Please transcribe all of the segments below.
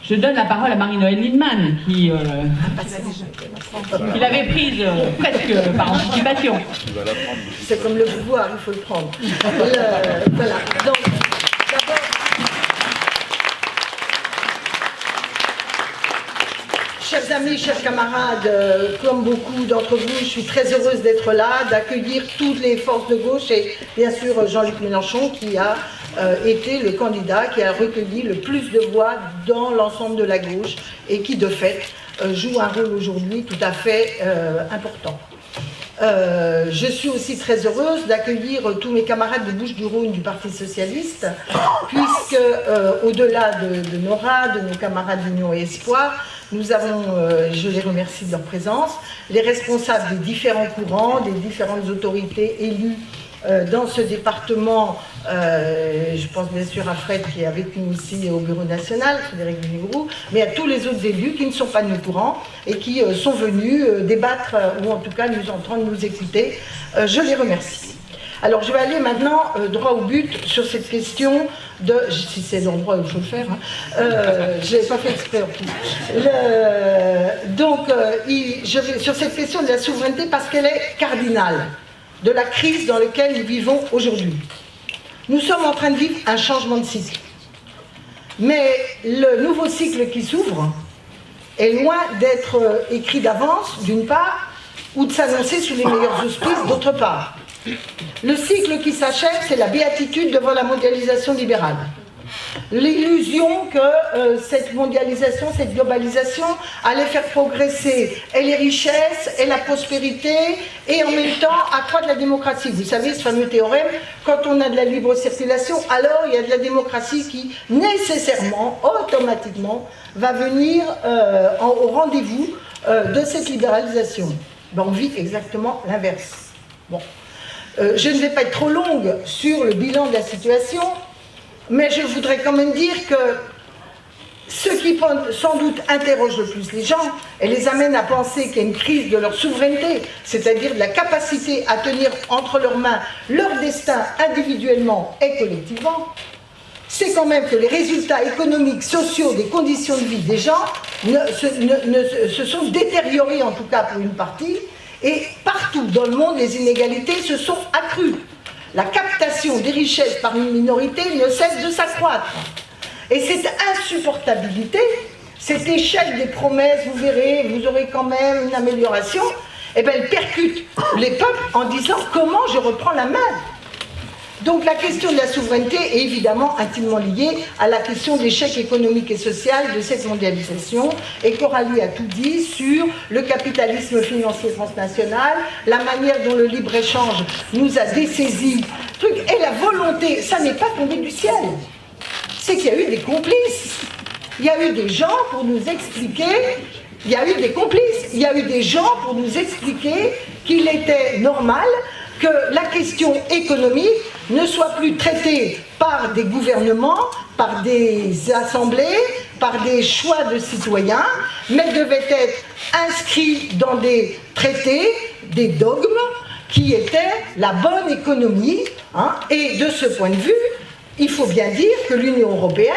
Je donne la parole à Marie-Noëlle Lienemann, qui l'avait prise presque par anticipation. C'est comme le pouvoir, il faut le prendre. Voilà. Donc, d'abord, chers amis, chers camarades, comme beaucoup d'entre vous, je suis très heureuse d'être là, d'accueillir toutes les forces de gauche et bien sûr Jean-Luc Mélenchon qui a été le candidat qui a recueilli le plus de voix dans l'ensemble de la gauche et qui de fait joue un rôle aujourd'hui tout à fait important. Je suis aussi très heureuse d'accueillir tous mes camarades de Bouches-du-Rhône du Parti Socialiste, puisque au-delà de Nora, de nos camarades d'Union et Espoir, nous avons, je les remercie de leur présence, les responsables des différents courants, des différentes autorités élues dans ce département. Je pense bien sûr à Fred qui est avec nous aussi au Bureau national, Frédéric Duvigroux, mais à tous les autres élus qui ne sont pas de nos courants et qui sont venus débattre ou en tout cas nous entendre, nous écouter. Je les remercie. Alors je vais aller maintenant droit au but sur cette question de, si c'est l'endroit où il faut le faire, je n'ai pas fait exprès en plus. Je vais sur cette question de la souveraineté parce qu'elle est cardinale de la crise dans laquelle nous vivons aujourd'hui. Nous sommes en train de vivre un changement de cycle. Mais le nouveau cycle qui s'ouvre est loin d'être écrit d'avance, d'une part, ou de s'annoncer sous les meilleurs auspices, d'autre part. Le cycle qui s'achève, c'est la béatitude devant la mondialisation libérale. L'illusion que cette mondialisation, cette globalisation allait faire progresser et les richesses et la prospérité et en même temps accroître la démocratie. Vous savez ce fameux théorème, quand on a de la libre circulation, alors il y a de la démocratie qui nécessairement, automatiquement, va venir au rendez-vous de cette libéralisation. Ben, on vit exactement l'inverse. Bon. Je ne vais pas être trop longue sur le bilan de la situation, mais je voudrais quand même dire que ce qui sans doute interroge le plus les gens et les amène à penser qu'il y a une crise de leur souveraineté, c'est-à-dire de la capacité à tenir entre leurs mains leur destin individuellement et collectivement, c'est quand même que les résultats économiques, sociaux, des conditions de vie des gens se sont détériorés, en tout cas pour une partie, et partout dans le monde, les inégalités se sont accrues. La captation des richesses par une minorité ne cesse de s'accroître. Et cette insupportabilité, cet échec des promesses, vous verrez, vous aurez quand même une amélioration, eh bien, elle percute les peuples en disant comment je reprends la main. Donc la question de la souveraineté est évidemment intimement liée à la question de l'échec économique et social de cette mondialisation. Et Coralie a tout dit sur le capitalisme financier transnational, la manière dont le libre-échange nous a dessaisis, et la volonté, ça n'est pas tombé du ciel. C'est qu'il y a eu des complices. Il y a eu des gens pour nous expliquer, il y a eu des complices, il y a eu des gens pour nous expliquer qu'il était normal que la question économique ne soit plus traitée par des gouvernements, par des assemblées, par des choix de citoyens, mais devait être inscrite dans des traités, des dogmes, qui étaient la bonne économie. Et de ce point de vue, il faut bien dire que l'Union européenne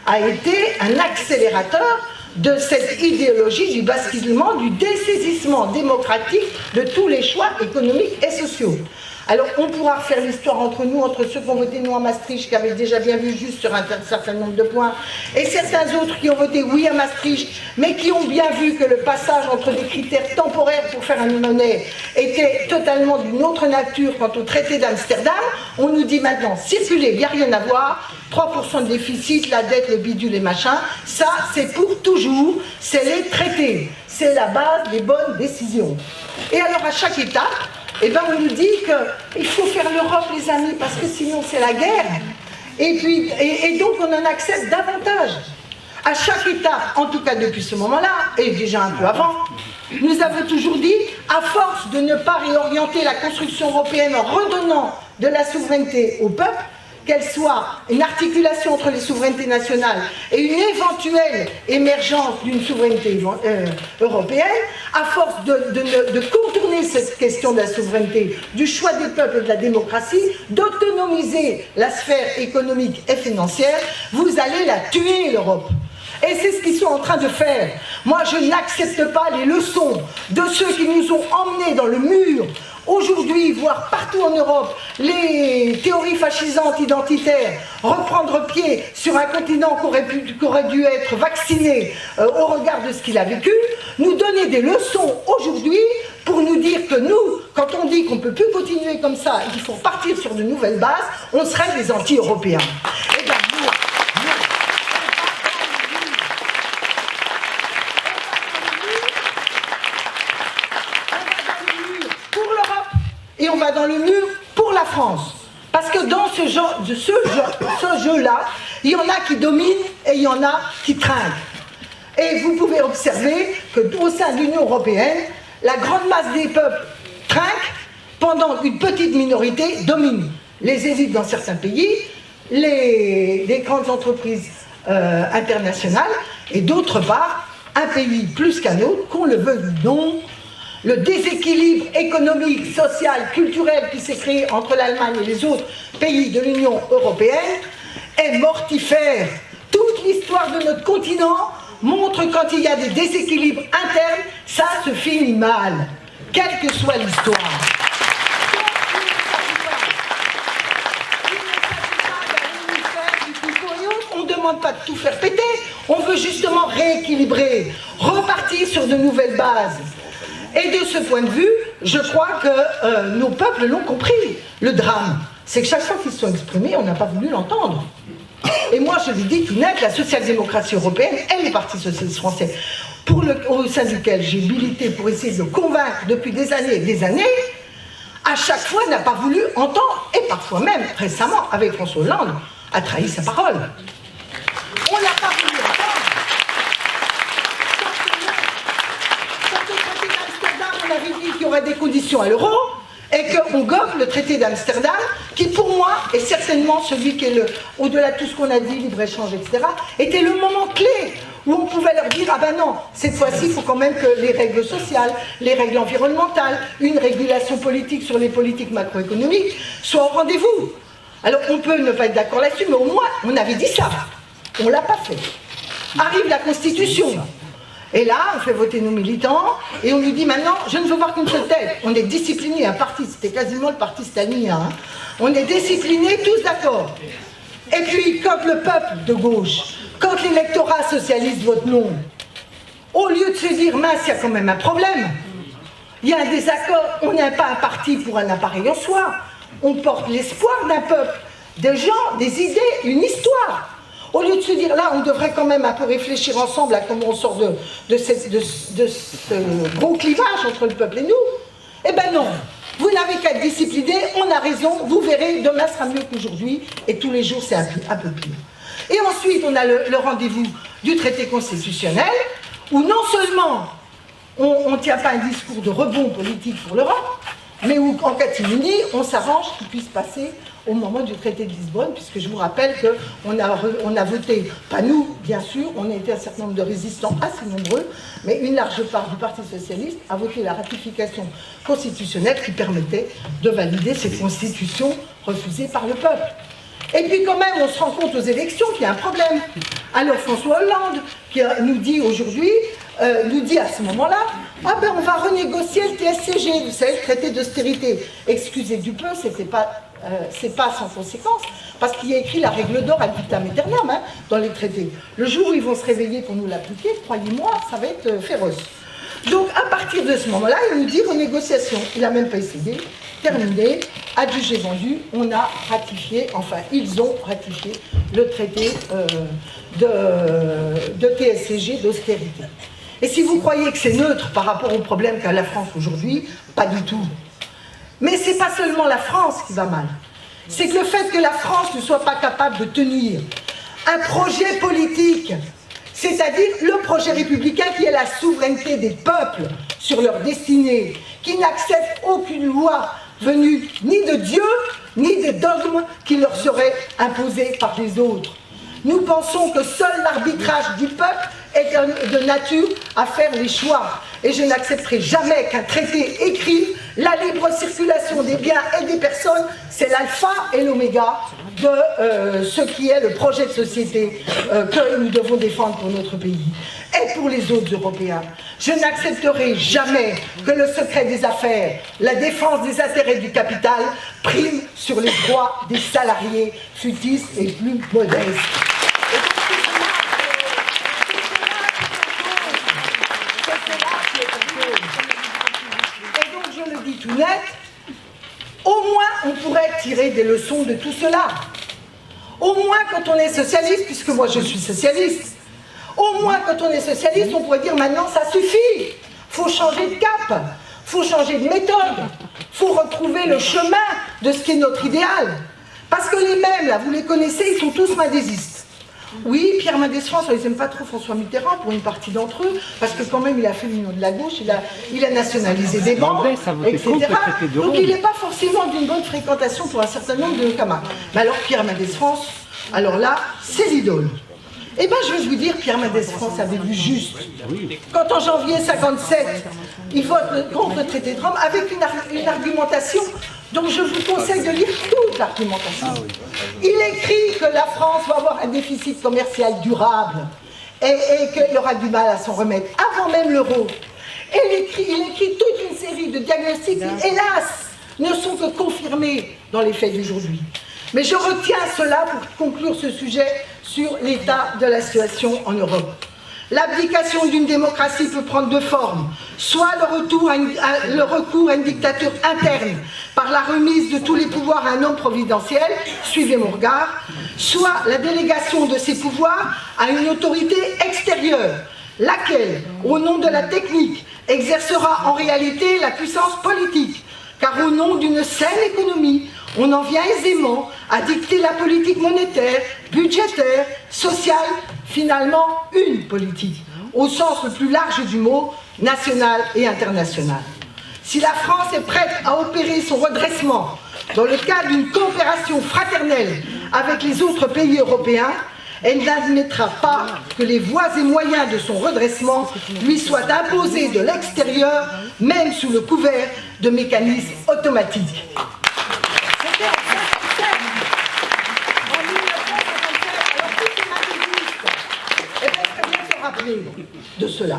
a été un accélérateur de cette idéologie du basculement, du dessaisissement démocratique de tous les choix économiques et sociaux. Alors, on pourra refaire l'histoire entre nous, entre ceux qui ont voté non à Maastricht, qui avaient déjà bien vu juste sur un certain nombre de points, et certains autres qui ont voté oui à Maastricht, mais qui ont bien vu que le passage entre des critères temporaires pour faire une monnaie était totalement d'une autre nature quant au traité d'Amsterdam. On nous dit maintenant, circulez, il n'y a rien à voir, 3% de déficit, la dette, le bidule et machin, ça c'est pour toujours, c'est les traités, c'est la base des bonnes décisions. Et alors à chaque étape, eh ben on nous dit qu'il faut faire l'Europe, les amis, parce que sinon c'est la guerre. Et donc on en accepte davantage. À chaque étape, en tout cas depuis ce moment-là, et déjà un peu avant, nous avons toujours dit, à force de ne pas réorienter la construction européenne en redonnant de la souveraineté au peuple, qu'elle soit une articulation entre les souverainetés nationales et une éventuelle émergence d'une souveraineté européenne, à force de contourner cette question de la souveraineté, du choix des peuples et de la démocratie, d'autonomiser la sphère économique et financière, vous allez la tuer, l'Europe. Et c'est ce qu'ils sont en train de faire. Moi, je n'accepte pas les leçons de ceux qui nous ont emmenés dans le mur. Aujourd'hui, voire partout en Europe, les théories fascisantes identitaires reprendre pied sur un continent qui aurait dû être vacciné au regard de ce qu'il a vécu, nous donner des leçons aujourd'hui pour nous dire que nous, quand on dit qu'on ne peut plus continuer comme ça, qu'il faut partir sur de nouvelles bases, on serait des anti-européens. Et bien, et on va dans le mur pour la France. Parce que dans ce jeu-là, il y en a qui dominent et il y en a qui trinquent. Et vous pouvez observer qu'au sein de l'Union européenne, la grande masse des peuples trinquent pendant qu'une petite minorité domine. Les élites dans certains pays, les grandes entreprises internationales, et d'autre part, un pays plus qu'un autre, qu'on le veuille ou non, le déséquilibre économique, social, culturel qui s'est créé entre l'Allemagne et les autres pays de l'Union européenne est mortifère. Toute l'histoire de notre continent montre quand il y a des déséquilibres internes, ça se finit mal, quelle que soit l'histoire. On ne demande pas de tout faire péter, on veut justement rééquilibrer, repartir sur de nouvelles bases. Et de ce point de vue, je crois que nos peuples l'ont compris. Le drame, c'est que chaque fois qu'ils se sont exprimés, on n'a pas voulu l'entendre. Et moi, je lui dis tout net, la social-démocratie européenne et les partis socialistes français, au sein duquel j'ai milité pour essayer de convaincre depuis des années, à chaque fois n'a pas voulu entendre, et parfois même, récemment, avec François Hollande, a trahi sa parole. On n'a pas voulu entendre. On avait dit qu'il y aurait des conditions à l'euro et qu'on gobe le traité d'Amsterdam, qui pour moi est certainement celui qui est au-delà de tout ce qu'on a dit, libre-échange, etc., était le moment clé où on pouvait leur dire « Ah ben non, cette fois-ci, il faut quand même que les règles sociales, les règles environnementales, une régulation politique sur les politiques macroéconomiques soient au rendez-vous. » Alors on peut ne pas être d'accord là-dessus, mais au moins on avait dit ça. On ne l'a pas fait. Arrive la Constitution. Et là, on fait voter nos militants, et on nous dit maintenant, je ne veux voir qu'une seule tête. On est disciplinés, un parti, c'était quasiment le parti stalinien. Hein. On est disciplinés, tous d'accord. Et puis, quand le peuple de gauche, quand l'électorat socialiste vote non, au lieu de se dire, mince, il y a quand même un problème, il y a un désaccord, on n'est pas un parti pour un appareil en soi, on porte l'espoir d'un peuple, des gens, des idées, une histoire. Au lieu de se dire, là, on devrait quand même un peu réfléchir ensemble à comment on sort de ce gros clivage entre le peuple et nous. Eh ben non, vous n'avez qu'à être discipliné, on a raison, vous verrez, demain sera mieux qu'aujourd'hui, et tous les jours c'est un peu pire. Et ensuite, on a le rendez-vous du traité constitutionnel, où non seulement on ne tient pas un discours de rebond politique pour l'Europe, mais où, en catimini, on s'arrange qu'il puisse passer au moment du traité de Lisbonne, puisque je vous rappelle qu'on a voté, pas nous, bien sûr, on a été un certain nombre de résistants assez nombreux, mais une large part du Parti socialiste a voté la ratification constitutionnelle qui permettait de valider cette constitution refusée par le peuple. Et puis quand même, on se rend compte aux élections qu'il y a un problème. Alors François Hollande, qui nous dit aujourd'hui, nous dit à ce moment-là, ah ben on va renégocier le TSCG, vous savez, le traité d'austérité. Excusez du peu, c'est pas sans conséquence, parce qu'il y a écrit la règle d'or ad vitam aeternam dans les traités. Le jour où ils vont se réveiller pour nous l'appliquer, croyez-moi, ça va être féroce. Donc à partir de ce moment-là, il nous dit renégociation. Il n'a même pas essayé, terminé, adjugé vendu, on a ratifié, enfin ils ont ratifié le traité de TSCG d'austérité. Et si vous croyez que c'est neutre par rapport aux problèmes qu'a la France aujourd'hui, pas du tout. Mais c'est pas seulement la France qui va mal. C'est que le fait que la France ne soit pas capable de tenir un projet politique, c'est-à-dire le projet républicain qui est la souveraineté des peuples sur leur destinée, qui n'accepte aucune loi venue ni de Dieu, ni des dogmes qui leur seraient imposés par les autres. Nous pensons que seul l'arbitrage du peuple est de nature à faire les choix. Et je n'accepterai jamais qu'un traité écrive la libre circulation des biens et des personnes, c'est l'alpha et l'oméga de ce qui est le projet de société que nous devons défendre pour notre pays et pour les autres Européens. Je n'accepterai jamais que le secret des affaires, la défense des intérêts du capital prime sur les droits des salariés, futistes et plus modestes. Et donc je le dis tout net, au moins on pourrait tirer des leçons de tout cela. Au moins quand on est socialiste, puisque moi je suis socialiste, au moins quand on est socialiste, on pourrait dire maintenant ça suffit, il faut changer de cap, il faut changer de méthode, il faut retrouver le chemin de ce qui est notre idéal. Parce que les mêmes, là, vous les connaissez, ils sont tous mendésistes. Oui, Pierre Mendès France, on les aime pas trop François Mitterrand pour une partie d'entre eux, parce que quand même il a fait l'union de la gauche, il a nationalisé des banques, etc. Donc il n'est pas forcément d'une bonne fréquentation pour un certain nombre de camarades. Mais alors Pierre Mendès France, alors là, c'est l'idole. Eh bien, je vais vous dire, Pierre Mendès France avait vu juste. Quand en janvier 57, il vote contre le traité de Rome avec une argumentation dont je vous conseille de lire toute l'argumentation. Il écrit que la France va avoir un déficit commercial durable et qu'il aura du mal à s'en remettre, avant même l'euro. Et il écrit toute une série de diagnostics qui, hélas, ne sont que confirmés dans les faits d'aujourd'hui. Mais je retiens cela pour conclure ce sujet sur l'état de la situation en Europe. L'abdication d'une démocratie peut prendre deux formes, soit le recours à une dictature interne par la remise de tous les pouvoirs à un homme providentiel, suivez mon regard, soit la délégation de ces pouvoirs à une autorité extérieure, laquelle, au nom de la technique, exercera en réalité la puissance politique, car au nom d'une saine économie, on en vient aisément à dicter la politique monétaire, budgétaire, sociale, finalement une politique, au sens le plus large du mot, national et international. Si la France est prête à opérer son redressement dans le cadre d'une coopération fraternelle avec les autres pays européens, elle n'admettra pas que les voies et moyens de son redressement lui soient imposés de l'extérieur, même sous le couvert de mécanismes automatiques. C'était en 1957, en 1957, alors tous ces madridistes étaient très bien se rappeler de cela.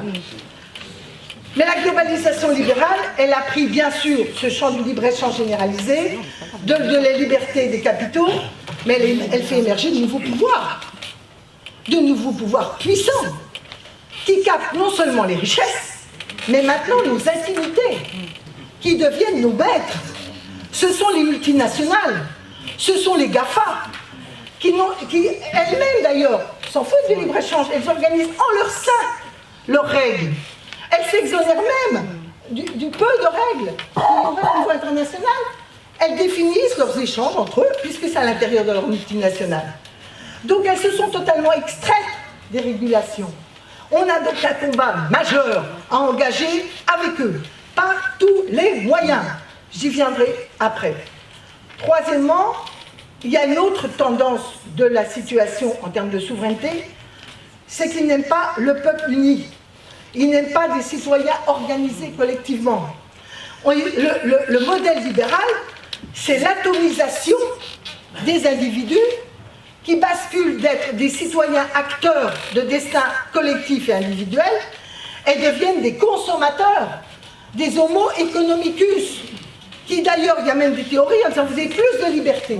Mais la globalisation libérale, elle a pris bien sûr ce champ du libre-échange généralisé, de la liberté des capitaux, mais elle fait émerger de nouveaux pouvoirs puissants, qui captent non seulement les richesses, mais maintenant nos intimités, qui deviennent nos maîtres. Ce sont les multinationales, ce sont les GAFA, qui elles-mêmes d'ailleurs s'en foutent du libre-échange, elles organisent en leur sein leurs règles. Elles s'exonèrent même du peu de règles au niveau international. Elles définissent leurs échanges entre eux, puisque c'est à l'intérieur de leur multinationale. Donc elles se sont totalement extraites des régulations. On a donc un combat majeur à engager avec eux, par tous les moyens. J'y viendrai après. Troisièmement, il y a une autre tendance de la situation en termes de souveraineté, c'est qu'ils n'aiment pas le peuple uni. Ils n'aiment pas des citoyens organisés collectivement. Le modèle libéral, c'est l'atomisation des individus qui basculent d'être des citoyens acteurs de destin collectif et individuel et deviennent des consommateurs, des homo economicus, qui d'ailleurs, il y a même des théories en disant vous avez plus de liberté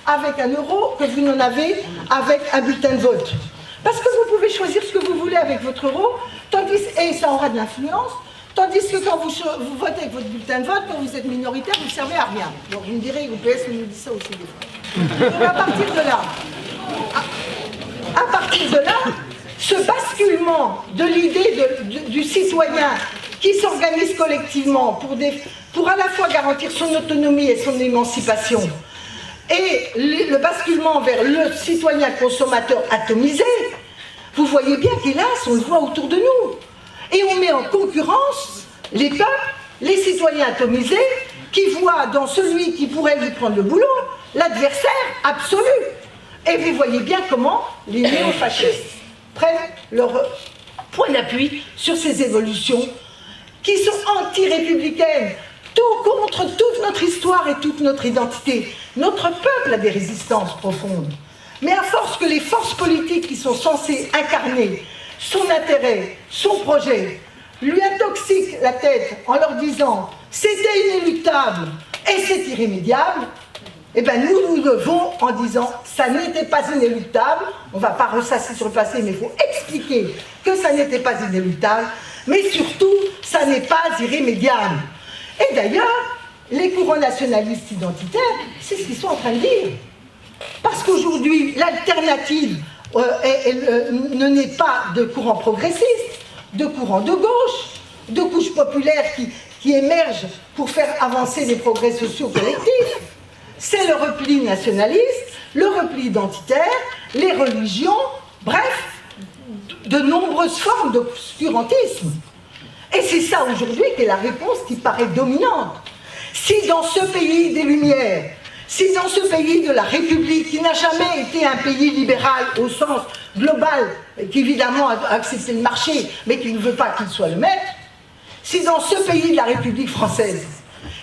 avec un euro que vous n'en avez avec un bulletin de vote. Parce que vous pouvez choisir ce que vous voulez avec votre euro, et ça aura de l'influence, tandis que quand vous votez avec votre bulletin de vote, quand vous êtes minoritaire, vous ne servez à rien. Donc vous me direz, au PS, on nous dit ça aussi des fois. Donc à partir de là, ce basculement de l'idée du citoyen qui s'organise collectivement pour à la fois garantir son autonomie et son émancipation, et le basculement vers le citoyen consommateur atomisé, vous voyez bien qu'hélas, on le voit autour de nous. Et on met en concurrence les peuples, les citoyens atomisés, qui voient dans celui qui pourrait lui prendre le boulot, l'adversaire absolu. Et vous voyez bien comment les néofascistes prennent leur point d'appui sur ces évolutions qui sont anti-républicaines, tout contre toute notre histoire et toute notre identité. Notre peuple a des résistances profondes. Mais à force que les forces politiques qui sont censées incarner son intérêt, son projet, lui intoxiquent la tête en leur disant « c'était inéluctable et c'est irrémédiable », eh bien nous devons en disant « ça n'était pas inéluctable », on ne va pas ressasser sur le passé, mais il faut expliquer que ça n'était pas inéluctable, mais surtout, ça n'est pas irrémédiable. Et d'ailleurs, les courants nationalistes identitaires, c'est ce qu'ils sont en train de dire. Parce qu'aujourd'hui, l'alternative ne naît pas de courants progressistes, de courants de gauche, de couches populaires qui émergent pour faire avancer les progrès sociaux collectifs. C'est le repli nationaliste, le repli identitaire, les religions, bref, de nombreuses formes d'obscurantisme. Et c'est ça aujourd'hui qui est la réponse qui paraît dominante. Si dans ce pays des Lumières, si dans ce pays de la République, qui n'a jamais été un pays libéral au sens global, qui évidemment a accepté le marché, mais qui ne veut pas qu'il soit le maître, si dans ce pays de la République française,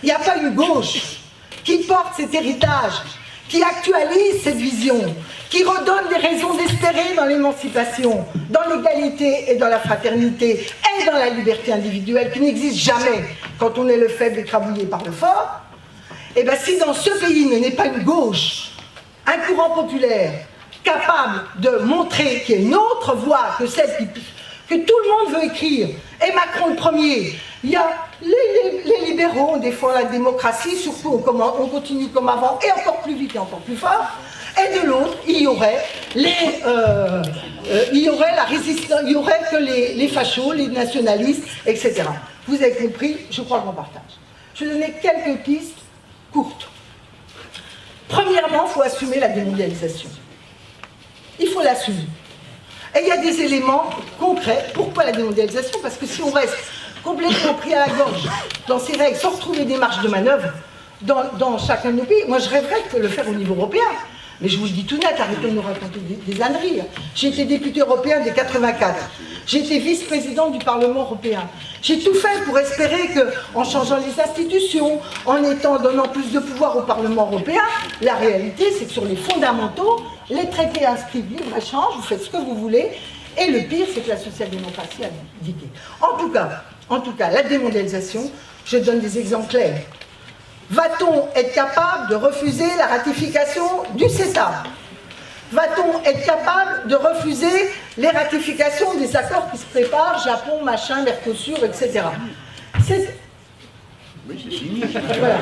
il n'y a pas une gauche qui porte cet héritage, qui actualise cette vision, qui redonne des raisons d'espérer dans l'émancipation, dans l'égalité et dans la fraternité, et dans la liberté individuelle, qui n'existe jamais quand on est le faible écrabouillé par le fort, et bien si dans ce pays ne n'est pas une gauche, un courant populaire, capable de montrer qu'il y a une autre voie que celle que tout le monde veut écrire, et Macron le premier, il y a les libéraux, on défend la démocratie, surtout on continue comme avant, et encore plus vite et encore plus fort, et de l'autre, il y aurait la résistance, il y aurait que les fachos, les nationalistes, etc. Vous avez compris, je crois qu'on partage. Je vais donner quelques pistes courtes. Premièrement, il faut assumer la démondialisation. Il faut l'assumer. Et il y a des éléments concrets. Pourquoi la démondialisation? Parce que si on reste complètement pris à la gorge dans ces règles, sans retrouver des marges de manœuvre dans chacun de nos pays, moi je rêverais de le faire au niveau européen. Mais je vous le dis tout net, arrêtez de nous raconter des âneries. J'ai été député européen dès 84. J'ai été vice-présidente du Parlement européen. J'ai tout fait pour espérer qu'en changeant les institutions, en donnant plus de pouvoir au Parlement européen, la réalité c'est que sur les fondamentaux, les traités inscrivent libre-échange, vous faites ce que vous voulez, et le pire c'est que la social-démocratie a abdiqué. En tout cas, la démondialisation, je donne des exemples clairs. Va-t-on être capable de refuser la ratification du CETA? Va-t-on être capable de refuser les ratifications des accords qui se préparent, Japon, machin, Mercosur, etc. Oui, c'est signé. Voilà.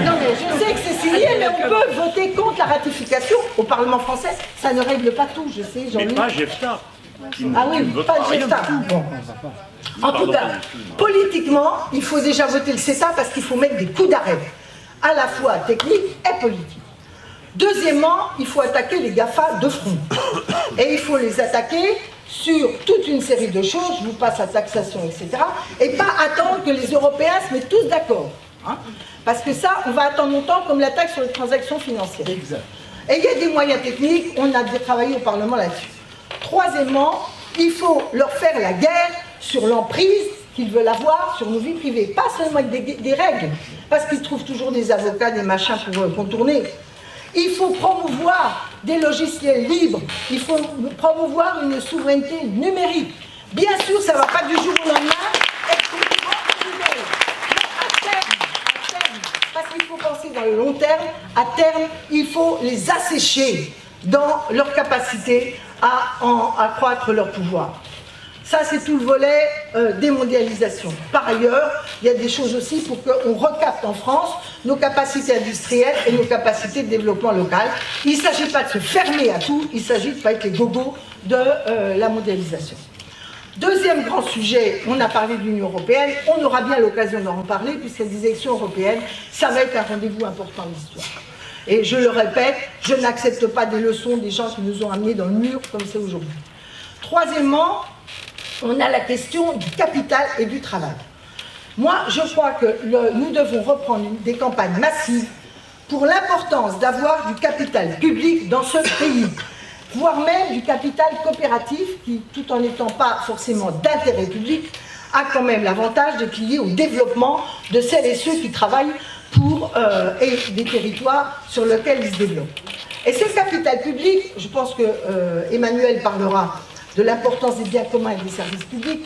Non, mais je sais que c'est signé, mais on peut voter contre la ratification au Parlement français. Ça ne règle pas tout, je sais. Mais pas GEFTA. Ah oui, pas le GEFTA. Bon. En tout cas, politiquement, il faut déjà voter le CETA parce qu'il faut mettre des coups d'arrêt, à la fois techniques et politiques. Deuxièmement, il faut attaquer les GAFA de front. Et il faut les attaquer sur toute une série de choses, je vous passe la taxation, etc. Et pas attendre que les Européens se mettent tous d'accord. Hein, parce que ça, on va attendre longtemps comme la taxe sur les transactions financières. Exact. Et il y a des moyens techniques, on a travaillé au Parlement là-dessus. Troisièmement, il faut leur faire la guerre sur l'emprise qu'ils veulent avoir sur nos vies privées. Pas seulement avec des règles, parce qu'ils trouvent toujours des avocats, des machins pour contourner. Il faut promouvoir des logiciels libres, il faut promouvoir une souveraineté numérique. Bien sûr, ça ne va pas du jour au lendemain être complètement individuel. Mais à terme, parce qu'il faut penser dans le long terme, à terme, il faut les assécher dans leur capacité à accroître leur pouvoir. Ça, c'est tout le volet démondialisation. Par ailleurs, il y a des choses aussi pour qu'on recapte en France nos capacités industrielles et nos capacités de développement local. Il ne s'agit pas de se fermer à tout, il s'agit de ne pas être les gogos de la mondialisation. Deuxième grand sujet, on a parlé de l'Union européenne, on aura bien l'occasion d'en reparler, puisque les élections européennes, ça va être un rendez-vous important de l'histoire. Et je le répète, je n'accepte pas des leçons des gens qui nous ont amenés dans le mur comme c'est aujourd'hui. Troisièmement, on a la question du capital et du travail. Moi, je crois que nous devons reprendre des campagnes massives pour l'importance d'avoir du capital public dans ce pays. voire même du capital coopératif qui, tout en n'étant pas forcément d'intérêt public, a quand même l'avantage d'être lié au développement de celles et ceux qui travaillent pour et des territoires sur lesquels ils se développent. Et ce capital public, je pense que Emmanuel parlera de l'importance des biens communs et des services publics,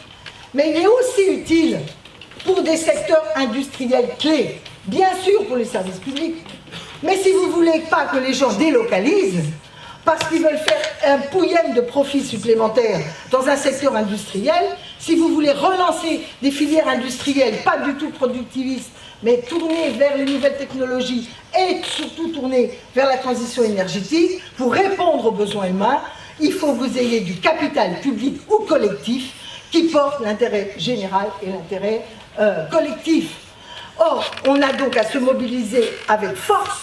mais il est aussi utile pour des secteurs industriels clés, bien sûr pour les services publics, mais si vous ne voulez pas que les gens délocalisent, parce qu'ils veulent faire un pouillème de profit supplémentaire dans un secteur industriel, si vous voulez relancer des filières industrielles, pas du tout productivistes, mais tournées vers les nouvelles technologies et surtout tournées vers la transition énergétique, pour répondre aux besoins humains, il faut que vous ayez du capital public ou collectif qui porte l'intérêt général et l'intérêt collectif. Or, on a donc à se mobiliser avec force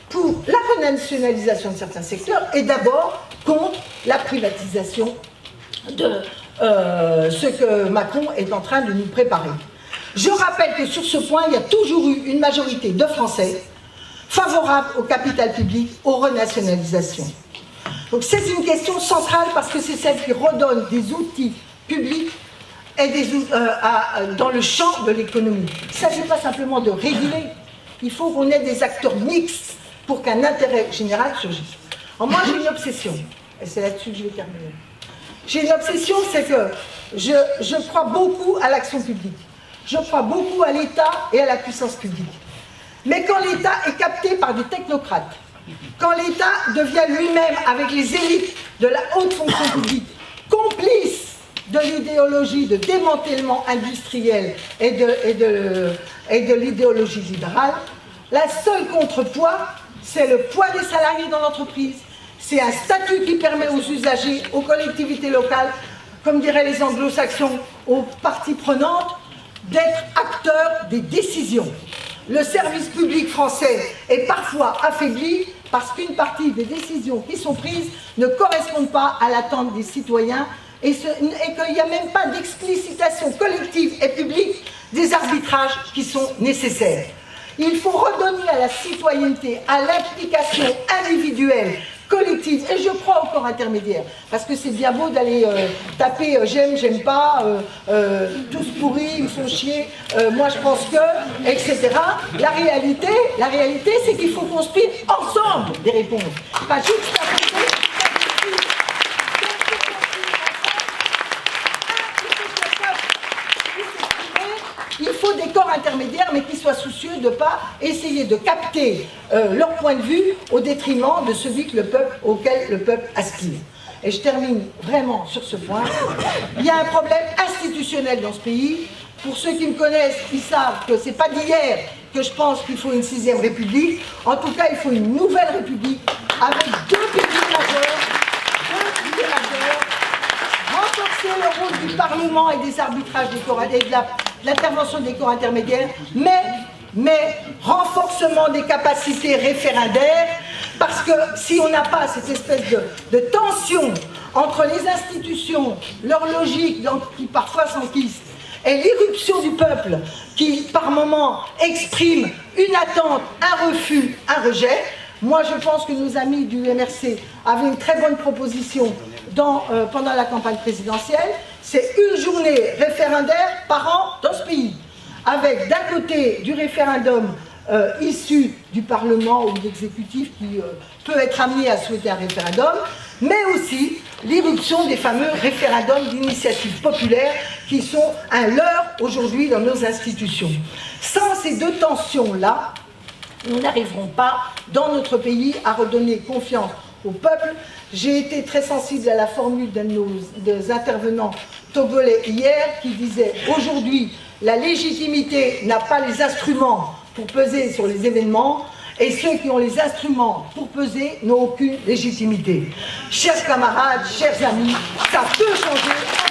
pour la renationalisation de certains secteurs et d'abord contre la privatisation de ce que Macron est en train de nous préparer. Je rappelle que sur ce point, il y a toujours eu une majorité de Français favorables au capital public, aux renationalisations. Donc c'est une question centrale parce que c'est celle qui redonne des outils publics et dans le champ de l'économie. Il ne s'agit pas simplement de réguler, il faut qu'on ait des acteurs mixtes pour qu'un intérêt général surgisse. Alors moi j'ai une obsession, et c'est là-dessus que je vais terminer. J'ai une obsession, c'est que je crois beaucoup à l'action publique. Je crois beaucoup à l'État et à la puissance publique. Mais quand l'État est capté par des technocrates, quand l'État devient lui-même, avec les élites de la haute fonction publique, complice de l'idéologie de démantèlement industriel et de l'idéologie libérale, la seule contrepoids, c'est le poids des salariés dans l'entreprise, c'est un statut qui permet aux usagers, aux collectivités locales, comme diraient les anglo-saxons, aux parties prenantes, d'être acteurs des décisions. Le service public français est parfois affaibli parce qu'une partie des décisions qui sont prises ne correspondent pas à l'attente des citoyens et qu'il n'y a même pas d'explicitation collective et publique des arbitrages qui sont nécessaires. Il faut redonner à la citoyenneté, à l'implication individuelle, collective, et je crois au corps intermédiaire, parce que c'est bien beau d'aller taper j'aime, j'aime pas, tous pourris, ils me font chier, moi je pense que, etc. La réalité c'est qu'il faut construire ensemble des réponses, pas juste il faut des corps intermédiaires, mais qui soient soucieux de ne pas essayer de capter leur point de vue au détriment de celui auquel le peuple aspire. Et je termine vraiment sur ce point. Il y a un problème institutionnel dans ce pays. Pour ceux qui me connaissent, ils savent que ce n'est pas d'hier que je pense qu'il faut une 6e République. En tout cas, il faut une nouvelle République avec deux piliers majeurs. Renforcer le rôle du Parlement et des arbitrages des corps et de l'intervention des corps intermédiaires, mais renforcement des capacités référendaires, parce que si on n'a pas cette espèce de tension entre les institutions, leur logique qui parfois s'enquiste, et l'irruption du peuple qui par moments exprime une attente, un refus, un rejet, moi je pense que nos amis du MRC avaient une très bonne proposition pendant la campagne présidentielle. C'est une journée référendaire par an dans ce pays, avec d'un côté du référendum issu du Parlement ou de l'exécutif qui peut être amené à souhaiter un référendum, mais aussi l'irruption des fameux référendums d'initiative populaire qui sont un leurre aujourd'hui dans nos institutions. Sans ces deux tensions-là, nous n'arriverons pas dans notre pays à redonner confiance au peuple. J'ai été très sensible à la formule d'un de nos intervenants togolais hier qui disait « Aujourd'hui, la légitimité n'a pas les instruments pour peser sur les événements et ceux qui ont les instruments pour peser n'ont aucune légitimité. » Chers camarades, chers amis, ça peut changer.